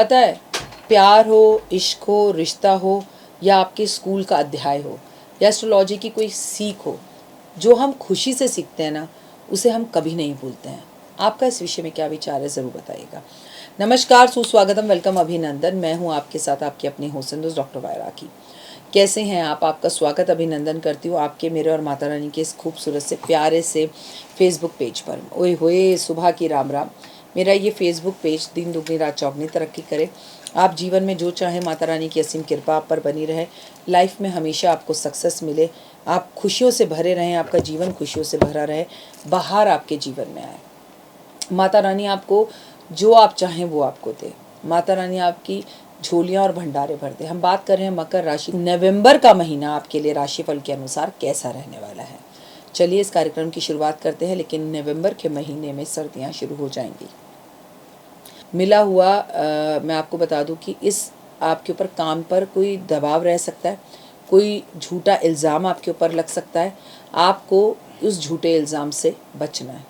पता है, प्यार हो, इश्क हो, रिश्ता हो या आपके स्कूल का अध्याय हो या एस्ट्रोलॉजी की कोई सीख हो, जो हम खुशी से सीखते हैं ना, उसे हम कभी नहीं भूलते हैं। आपका इस विषय में क्या विचार है, ज़रूर बताइएगा। नमस्कार, सुस्वागतम, वेलकम, अभिनंदन। मैं हूँ आपके साथ आपकी अपनी होस्ट दोस्त डॉक्टर वायराकी। कैसे हैं आप? आपका स्वागत, अभिनंदन करती हूँ आपके, मेरे और माता रानी के इस खूबसूरत से प्यारे से फेसबुक पेज पर। ओए होए, सुबह की राम राम। मेरा ये फेसबुक पेज दिन दुगनी रात चौगनी तरक्की करे। आप जीवन में जो चाहें, माता रानी की असीम कृपा आप पर बनी रहे। लाइफ में हमेशा आपको सक्सेस मिले, आप खुशियों से भरे रहें, आपका जीवन खुशियों से भरा रहे, बाहर आपके जीवन में आए। माता रानी आपको जो आप चाहें वो आपको दे। माता रानी आपकी झोलियाँ और भंडारे भर दे। हम बात कर रहे हैं मकर राशि। नवंबर का महीना आपके लिए राशिफल के अनुसार कैसा रहने वाला है। चलिए इस कार्यक्रम की शुरुआत करते हैं। लेकिन नवंबर के महीने में सर्दियाँ शुरू हो जाएंगी। मिला हुआ मैं आपको बता दूं कि इस आपके ऊपर काम पर कोई दबाव रह सकता है, कोई झूठा इल्ज़ाम आपके ऊपर लग सकता है। आपको उस झूठे इल्ज़ाम से बचना है।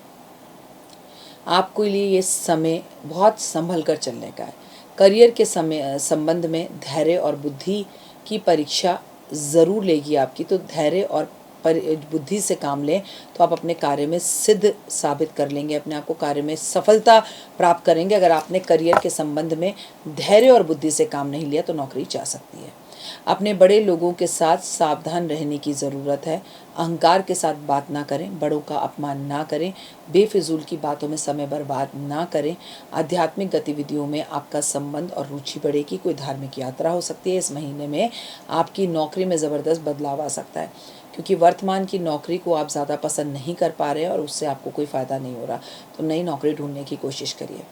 आपके लिए ये समय बहुत संभल कर चलने का है। करियर के समय संबंध में धैर्य और बुद्धि की परीक्षा ज़रूर लेगी आपकी, तो धैर्य और बुद्धि से काम लें तो आप अपने कार्य में सिद्ध साबित कर लेंगे, अपने आप को कार्य में सफलता प्राप्त करेंगे। अगर आपने करियर के संबंध में धैर्य और बुद्धि से काम नहीं लिया तो नौकरी जा सकती है। अपने बड़े लोगों के साथ सावधान रहने की ज़रूरत है। अहंकार के साथ बात ना करें, बड़ों का अपमान ना करें, बेफिजूल की बातों में समय बर्बाद ना करें। आध्यात्मिक गतिविधियों में आपका संबंध और रुचि बढ़ेगी। कोई धार्मिक यात्रा हो सकती है। इस महीने में आपकी नौकरी में ज़बरदस्त बदलाव आ सकता है, क्योंकि वर्तमान की नौकरी को आप ज़्यादा पसंद नहीं कर पा रहे हैं और उससे आपको कोई फ़ायदा नहीं हो रहा, तो नई नौकरी ढूंढने की कोशिश करिए।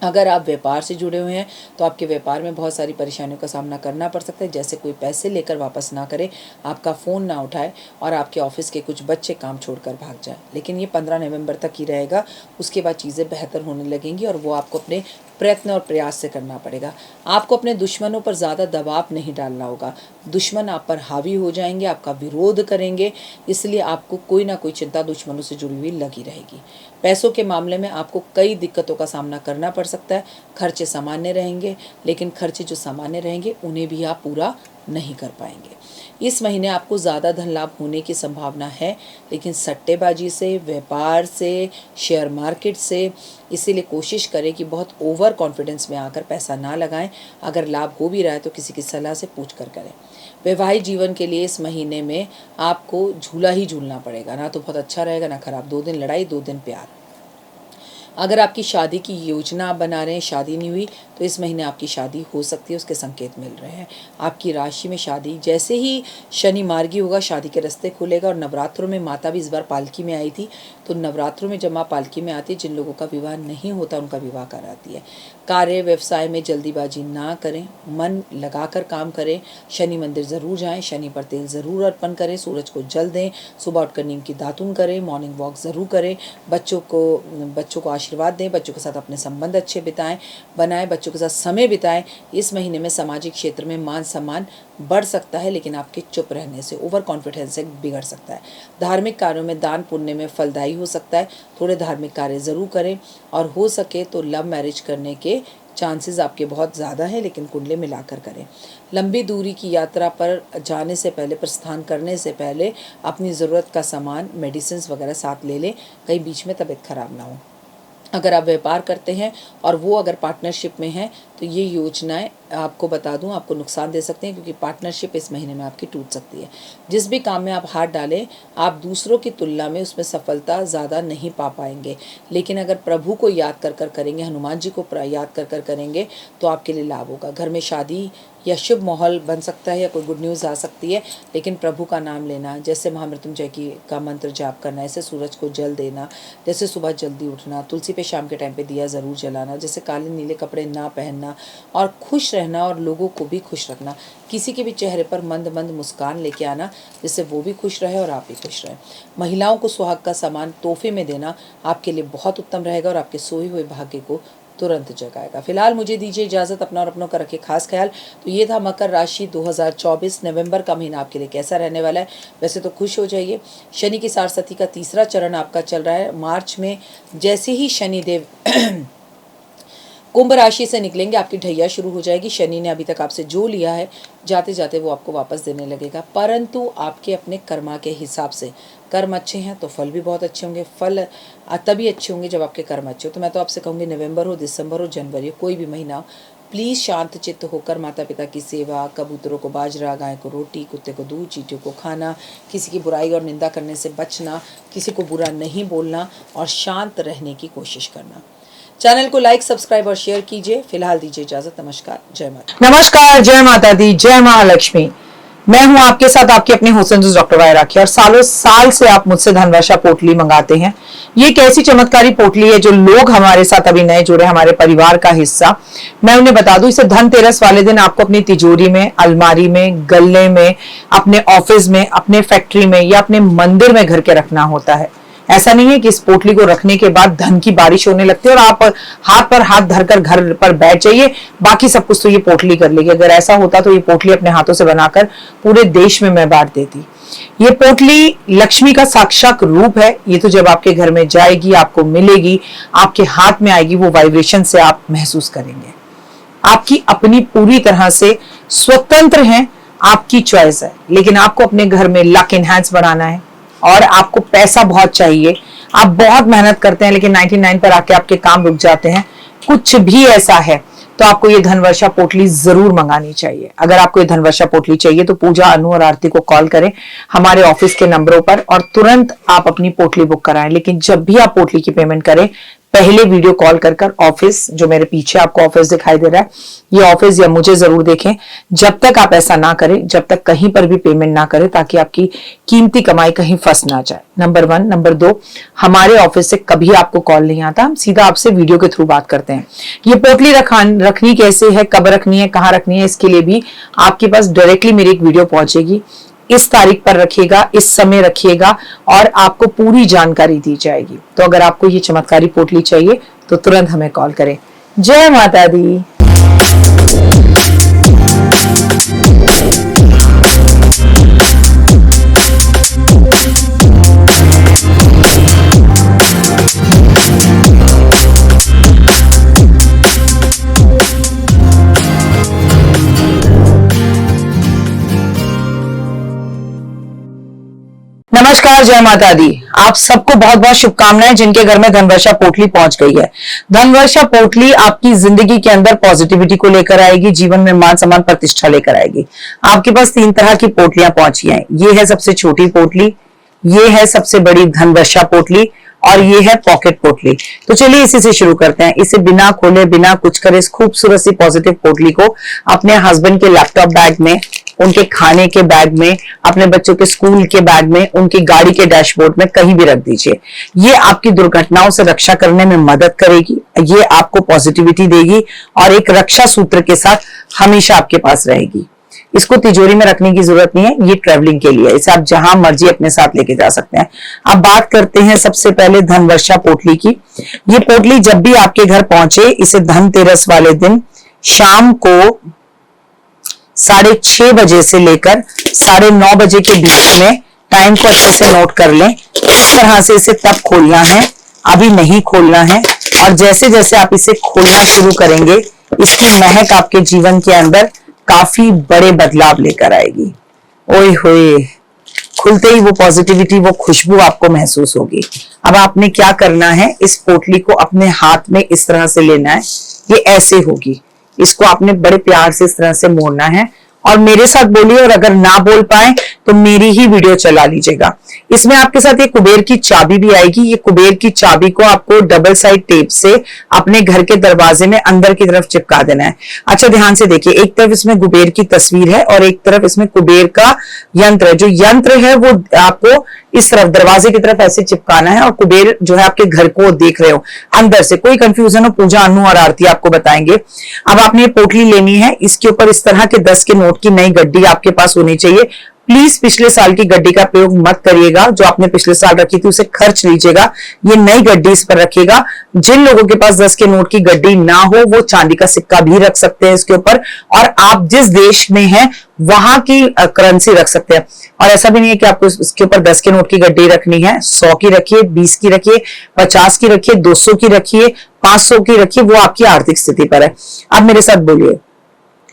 अगर आप व्यापार से जुड़े हुए हैं तो आपके व्यापार में बहुत सारी परेशानियों का सामना करना पड़ सकता है, जैसे कोई पैसे लेकर वापस ना करे, आपका फ़ोन ना उठाए और आपके ऑफिस के कुछ बच्चे काम छोड़कर भाग जाएं। लेकिन ये 15 नवंबर तक ही रहेगा। उसके बाद चीज़ें बेहतर होने लगेंगी और वो आपको अपने प्रयत्न और प्रयास से करना पड़ेगा। आपको अपने दुश्मनों पर ज़्यादा दबाव नहीं डालना होगा। दुश्मन आप पर हावी हो जाएंगे, आपका विरोध करेंगे, इसलिए आपको कोई ना कोई चिंता दुश्मनों से जुड़ी हुई लगी रहेगी। पैसों के मामले में आपको कई दिक्कतों का सामना करना पड़ सकता है। खर्चे सामान्य रहेंगे, लेकिन खर्चे जो सामान्य रहेंगे उन्हें भी आप पूरा नहीं कर पाएंगे। इस महीने आपको ज़्यादा धन लाभ होने की संभावना है, लेकिन सट्टेबाजी से, व्यापार से, शेयर मार्केट से, इसीलिए कोशिश करें कि बहुत ओवर कॉन्फिडेंस में आकर पैसा ना लगाएं। अगर लाभ हो भी रहा है तो किसी की सलाह से पूछ कर करें। वैवाहिक जीवन के लिए इस महीने में आपको झूला ही झूलना पड़ेगा, ना तो बहुत अच्छा रहेगा ना खराब। 2 दिन लड़ाई, 2 दिन प्यार। अगर आपकी शादी की योजना आप बना रहे हैं, शादी नहीं हुई, तो इस महीने आपकी शादी हो सकती है, उसके संकेत मिल रहे हैं। आपकी राशि में शादी, जैसे ही शनि मार्गी होगा शादी के रास्ते खुलेगा। और नवरात्रों में माता भी इस बार पालकी में आई थी, तो नवरात्रों में जब माँ पालकी में आती है, जिन लोगों का विवाह नहीं होता उनका विवाह कराती है। कार्य व्यवसाय में जल्दीबाजी ना करें, मन लगाकर काम करें। शनि मंदिर ज़रूर जाएं, शनि पर तेल ज़रूर अर्पण करें, सूरज को जल दें, सुबह उठकर नीम की दातुन करें, मॉर्निंग वॉक ज़रूर करें। बच्चों को आशीर्वाद दें, बच्चों के साथ अपने संबंध अच्छे बनाएं, बच्चों के साथ समय बिताएं। इस महीने में सामाजिक क्षेत्र में मान सम्मान बढ़ सकता है, लेकिन आपके चुप रहने से, ओवर कॉन्फिडेंस से बिगड़ सकता है। धार्मिक कार्यों में दान पुण्य में फलदायी हो सकता है। थोड़े धार्मिक कार्य ज़रूर करें, और हो सके तो लव मैरिज करने के चांसेस आपके बहुत ज़्यादा है, लेकिन कुंडली मिलाकर करें। लंबी दूरी की यात्रा पर जाने से पहले, प्रस्थान करने से पहले अपनी ज़रूरत का सामान, मेडिसिन वगैरह साथ ले लें, कहीं बीच में तबीयत खराब ना हो। अगर आप व्यापार करते हैं और वो अगर पार्टनरशिप में है, तो ये योजनाएं आपको बता दूं आपको नुकसान दे सकते हैं, क्योंकि पार्टनरशिप इस महीने में आपकी टूट सकती है। जिस भी काम में आप हाथ डालें, आप दूसरों की तुलना में उसमें सफलता ज़्यादा नहीं पा पाएंगे। लेकिन अगर प्रभु को याद कर कर करेंगे, हनुमान जी को याद कर कर करेंगे, तो आपके लिए लाभ होगा। घर में शादी या शुभ माहौल बन सकता है, या कोई गुड न्यूज़ आ सकती है। लेकिन प्रभु का नाम लेना, जैसे महामृत्युंजय का मंत्र जाप करना, ऐसे सूरज को जल देना, जैसे सुबह जल्दी उठना, तुलसी पे शाम के टाइम पे दिया ज़रूर जलाना, जैसे काले नीले कपड़े ना पहनना, और खुश रहना और लोगों को भी खुश रखना। किसी के भी चेहरे पर मंद मंद मुस्कान लेके आना, जिससे वो भी खुश रहे और आप भी खुश रहें। महिलाओं को सुहाग का सामान तोहफे में देना आपके लिए बहुत उत्तम रहेगा, और आपके सोए हुए भाग्य को तुरंत जगाएगा। फिलहाल मुझे दीजिए इजाज़त, अपना और अपनों का रखे खास ख्याल। तो ये था मकर राशि 2024 नवंबर का महीना आपके लिए कैसा रहने वाला है। वैसे तो खुश हो जाइए, शनि की सारसती का तीसरा चरण आपका चल रहा है। मार्च में जैसे ही शनिदेव कुंभ राशि से निकलेंगे, आपकी ढैया शुरू हो जाएगी। शनि ने अभी तक आपसे जो लिया है जाते जाते वो आपको वापस देने लगेगा, परंतु आपके अपने कर्मा के हिसाब से। कर्म अच्छे हैं तो फल भी बहुत अच्छे होंगे। फल तभी अच्छे होंगे जब आपके कर्म अच्छे हो। तो मैं तो आपसे कहूँगी नवंबर हो, दिसंबर हो, जनवरी हो, कोई भी महीना हो, प्लीज़ शांत चित्त होकर माता पिता की सेवा, कबूतरों को बाजरा, गाय को रोटी, कुत्ते को दूध, चींटियों को खाना, किसी की बुराई और निंदा करने से बचना, किसी को बुरा नहीं बोलना और शांत रहने की कोशिश करना। चैनल को लाइक, सब्सक्राइब और शेयर कीजिए। फिलहाल दीजिए इजाजत। नमस्कार, जय माता। नमस्कार, जय माता दी, जय महालक्ष्मी। मैं हूं आपके साथ आपकी अपनी होसन डॉक्टर वाई राखी, और सालों साल से आप मुझसे धनवर्षा पोटली मंगाते हैं। ये एक ऐसी चमत्कारी पोटली है जो लोग हमारे साथ अभी नए जुड़े, हमारे परिवार का हिस्सा। मैं उन्हें बता दूं, इसे धनतेरस वाले दिन आपको अपनी तिजोरी में, अलमारी में, गल्ले में, अपने ऑफिस में, अपने फैक्ट्री में या अपने मंदिर में घर के रखना होता है। ऐसा नहीं है कि इस पोटली को रखने के बाद धन की बारिश होने लगती है और आप हाथ पर हाथ धरकर घर पर बैठ जाइए, बाकी सब कुछ तो ये पोटली कर लेगी। अगर ऐसा होता तो ये पोटली अपने हाथों से बनाकर पूरे देश में मैं बांट देती। ये पोटली लक्ष्मी का साक्षात रूप है। ये तो जब आपके घर में जाएगी, आपको मिलेगी, आपके हाथ में आएगी, वो वाइब्रेशन से आप महसूस करेंगे। आपकी अपनी पूरी तरह से स्वतंत्र है, आपकी चॉइस है, लेकिन आपको अपने घर में लक एनहांस बढ़ाना है और आपको पैसा बहुत चाहिए। आप बहुत मेहनत करते हैं लेकिन 99 पर आके आपके काम रुक जाते हैं। कुछ भी ऐसा है तो आपको ये धनवर्षा पोटली जरूर मंगानी चाहिए। अगर आपको ये धनवर्षा पोटली चाहिए तो पूजा, अनु और आरती को कॉल करें हमारे ऑफिस के नंबरों पर और तुरंत आप अपनी पोटली बुक कराएं। लेकिन जब भी आप पोटली की पेमेंट करें, पहले वीडियो कॉल कर ऑफिस, जो मेरे पीछे आपको ऑफिस दिखाई दे रहा है, ये ऑफिस या मुझे जरूर देखें। जब तक आप ऐसा ना करें, जब तक कहीं पर भी पेमेंट ना करें, ताकि आपकी कीमती कमाई कहीं फंस ना जाए। नंबर 1। नंबर 2, हमारे ऑफिस से कभी आपको कॉल नहीं आता, हम सीधा आपसे वीडियो के थ्रू बात करते हैं। ये पोटली रखनी कैसे है, कब रखनी है, कहाँ रखनी है, इसके लिए भी आपके पास डायरेक्टली मेरी एक वीडियो पहुंचेगी। इस तारीख पर रखिएगा, इस समय रखिएगा और आपको पूरी जानकारी दी जाएगी। तो अगर आपको ये चमत्कारी पोटली चाहिए तो तुरंत हमें कॉल करें। जय माता दी। नमस्कार, जय माता दी। आप सबको बहुत बहुत शुभकामनाएं जिनके घर में धनवर्षा पोटली पहुंच गई है। धनवर्षा पोटली आपकी जिंदगी के अंदर पॉजिटिविटी को लेकर आएगी, जीवन में मान सम्मान प्रतिष्ठा लेकर आएगी। आपके पास 3 तरह की पोटलियां पहुंची हैं। ये है सबसे छोटी पोटली, ये है सबसे बड़ी धनवर्षा पोटली और ये है पॉकेट पोटली। तो चलिए इसी से शुरू करते हैं। इसे बिना खोले, बिना कुछ करे, इस खूबसूरत सी पॉजिटिव पोटली को अपने हस्बैंड के लैपटॉप बैग में, उनके खाने के बैग में, अपने बच्चों के स्कूल के बैग में, उनकी गाड़ी के डैशबोर्ड में कहीं भी रख दीजिए। ये आपकी दुर्घटनाओं से रक्षा करने में मदद करेगी, ये आपको पॉजिटिविटी देगी और एक रक्षा सूत्र के साथ हमेशा आपके पास रहेगी। इसको तिजोरी में रखने की जरूरत नहीं है, ये ट्रेवलिंग के लिए, इसे आप जहां मर्जी अपने साथ लेके जा सकते हैं। अब बात करते हैं सबसे पहले धनवर्षा पोटली की। ये पोटली जब भी आपके घर पहुंचे, इसे धनतेरस वाले दिन शाम को 6:30 बजे से लेकर 9:30 बजे के बीच में, टाइम को अच्छे से नोट कर लें। इस तरह से इसे तब खोलना है, अभी नहीं खोलना है। और जैसे जैसे आप इसे खोलना शुरू करेंगे, इसकी महक आपके जीवन के अंदर काफी बड़े बदलाव लेकर आएगी। ओए होए, खुलते ही वो पॉजिटिविटी, वो खुशबू आपको महसूस होगी। अब आपने क्या करना है, इस पोटली को अपने हाथ में इस तरह से लेना है। ये ऐसे होगी, इसको आपने बड़े प्यार से इस तरह से मोड़ना है और मेरे साथ बोलिए, और अगर ना बोल पाए तो मेरी ही वीडियो चला लीजिएगा। इसमें आपके साथ एक कुबेर की चाबी भी आएगी। ये कुबेर की चाबी को आपको डबल साइड टेप से अपने घर के दरवाजे में अंदर की तरफ चिपका देना है। अच्छा, ध्यान से देखिए, एक तरफ इसमें कुबेर की तस्वीर है और एक तरफ इसमें कुबेर का यंत्र है। जो यंत्र है वो आपको इस तरफ दरवाजे की तरफ ऐसे चिपकाना है और कुबेर जो है आपके घर को देख रहे हो अंदर से। कोई कंफ्यूजन हो, पूजा, अनु और आरती आपको बताएंगे। अब आपने ये पोटली लेनी है, इसके ऊपर इस तरह के 10 के नोट की नई गड्डी आपके पास होनी चाहिए। प्लीज पिछले साल की गड्डी का प्रयोग मत करिएगा। जो आपने पिछले साल रखी थी उसे खर्च लीजिएगा, ये नई गड्डी इस पर रखिएगा। जिन लोगों के पास 10 के नोट की गड्डी ना हो वो चांदी का सिक्का भी रख सकते हैं इसके ऊपर, और आप जिस देश में हैं वहां की करेंसी रख सकते हैं। और ऐसा भी नहीं है कि आपको इसके ऊपर 10 के नोट की गड्डी रखनी है, 100 की रखिए, 20 की रखिए, 50 की रखिए, 200 की रखिए, 500 की रखिए, वो आपकी आर्थिक स्थिति पर है। आप मेरे साथ बोलिए,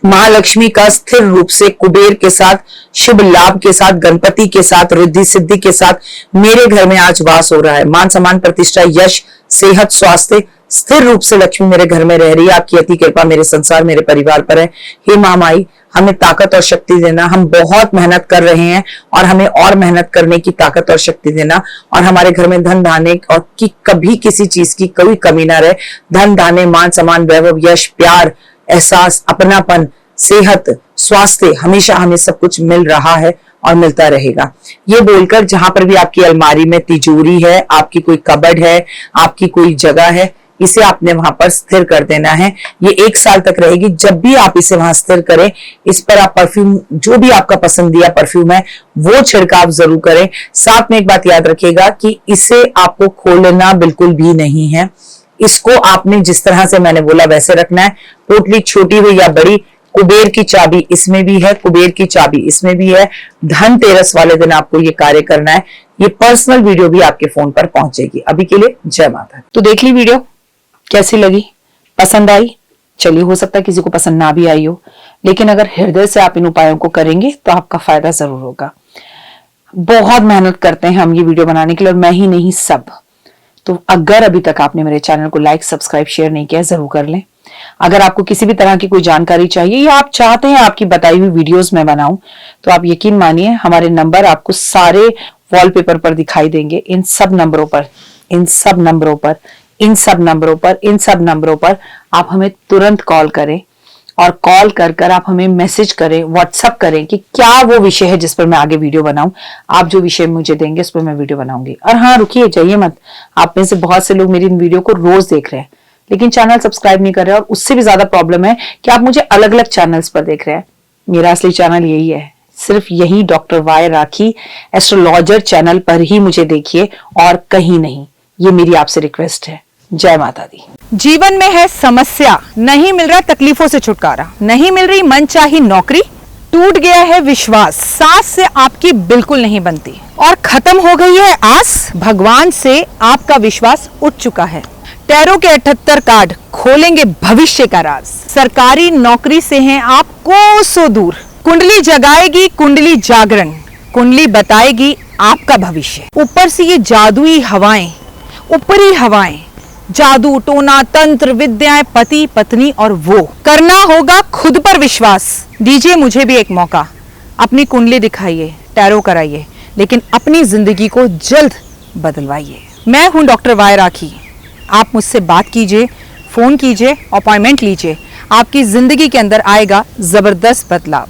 महालक्ष्मी का स्थिर रूप से कुबेर के साथ, शुभ लाभ के साथ, गणपति के साथ, रिद्धि सिद्धि के साथ मेरे घर में आज वास हो रहा है। मान सम्मान, प्रतिष्ठा, यश, सेहत, स्वास्थ्य, स्थिर रूप से लक्ष्मी मेरे घर में रह रही है। आपकी अति कृपा मेरे संसार, मेरे परिवार पर है। हे महामाई, हमें ताकत और शक्ति देना। हम बहुत मेहनत कर रहे हैं और हमें और मेहनत करने की ताकत और शक्ति देना, और हमारे घर में धन धान्य और की कभी किसी चीज की कोई कमी ना रहे। धन धान्य, मान सम्मान, वैभव, यश, प्यार, एहसास, अपनापन, सेहत, स्वास्थ्य, हमेशा हमें सब कुछ मिल रहा है और मिलता रहेगा। ये बोलकर जहां पर भी आपकी अलमारी में तिजोरी है, आपकी कोई कबर्ड है, आपकी कोई जगह है, इसे आपने वहां पर स्थिर कर देना है। ये 1 साल तक रहेगी। जब भी आप इसे वहां स्थिर करें, इस पर आप परफ्यूम, जो भी आपका पसंदीदा परफ्यूम है वो छिड़काव जरूर करें। साथ में एक बात याद रखिएगा कि इसे आपको खोलना बिल्कुल भी नहीं है। इसको आपने जिस तरह से मैंने बोला वैसे रखना है। पोटली छोटी हो या बड़ी, कुबेर की चाबी इसमें भी है, कुबेर की चाबी इसमें भी है। धनतेरस वाले दिन आपको ये कार्य करना है। ये पर्सनल वीडियो भी आपके फोन पर पहुंचेगी। अभी के लिए जय माता। तो देख ली वीडियो, कैसी लगी, पसंद आई? चलिए, हो सकता है किसी को पसंद ना भी आई हो, लेकिन अगर हृदय से आप इन उपायों को करेंगे तो आपका फायदा जरूर होगा। बहुत मेहनत करते हैं हम ये वीडियो बनाने के लिए, और मैं ही नहीं सब। तो अगर अभी तक आपने मेरे चैनल को लाइक, सब्सक्राइब, शेयर नहीं किया, जरूर कर लें। अगर आपको किसी भी तरह की कोई जानकारी चाहिए या आप चाहते हैं आपकी बताई हुई वीडियोस मैं बनाऊं, तो आप यकीन मानिए हमारे नंबर आपको सारे वॉलपेपर पर दिखाई देंगे। इन सब नंबरों पर, इन सब नंबरों पर, इन सब नंबरों पर, इन सब नंबरों पर आप हमें तुरंत कॉल करें, और कॉल कर कर आप हमें मैसेज करें, व्हाट्सएप करें कि क्या वो विषय है जिस पर मैं आगे वीडियो बनाऊं। आप जो विषय मुझे देंगे उस पर मैं वीडियो बनाऊंगी। और हाँ, रुकिए, जाइए मत। आप में से बहुत से लोग मेरी इन वीडियो को रोज देख रहे हैं लेकिन चैनल सब्सक्राइब नहीं कर रहे, और उससे भी ज्यादा प्रॉब्लम है कि आप मुझे अलग अलग चैनल्स पर देख रहे हैं। मेरा असली चैनल यही है, सिर्फ यही डॉक्टर वाई राखी एस्ट्रोलॉजर चैनल पर ही मुझे देखिए और कहीं नहीं। ये मेरी आपसे रिक्वेस्ट है। जय माता दी। जीवन में है समस्या, नहीं मिल रहा तकलीफों से छुटकारा, नहीं मिल रही मनचाही नौकरी, टूट गया है विश्वास, सास से आपकी बिल्कुल नहीं बनती, और खत्म हो गई है आस, भगवान से आपका विश्वास उठ चुका है। टैरो के 78 कार्ड खोलेंगे भविष्य का राज, सरकारी नौकरी से हैं आप कोसों दूर, कुंडली जगाएगी कुंडली जागरण, कुंडली बताएगी आपका भविष्य। ऊपर से ये जादुई हवाएं, ऊपरी हवाएं, जादू टोना तंत्र विद्याएं, पति पत्नी, और वो करना होगा खुद पर विश्वास। दीजिए मुझे भी एक मौका, अपनी कुंडली दिखाइए, टैरो कराइए, लेकिन अपनी जिंदगी को जल्द बदलवाइए। मैं हूं डॉक्टर वाई राखी। आप मुझसे बात कीजिए, फोन कीजिए, अपॉइंटमेंट लीजिए, आपकी जिंदगी के अंदर आएगा जबरदस्त बदलाव।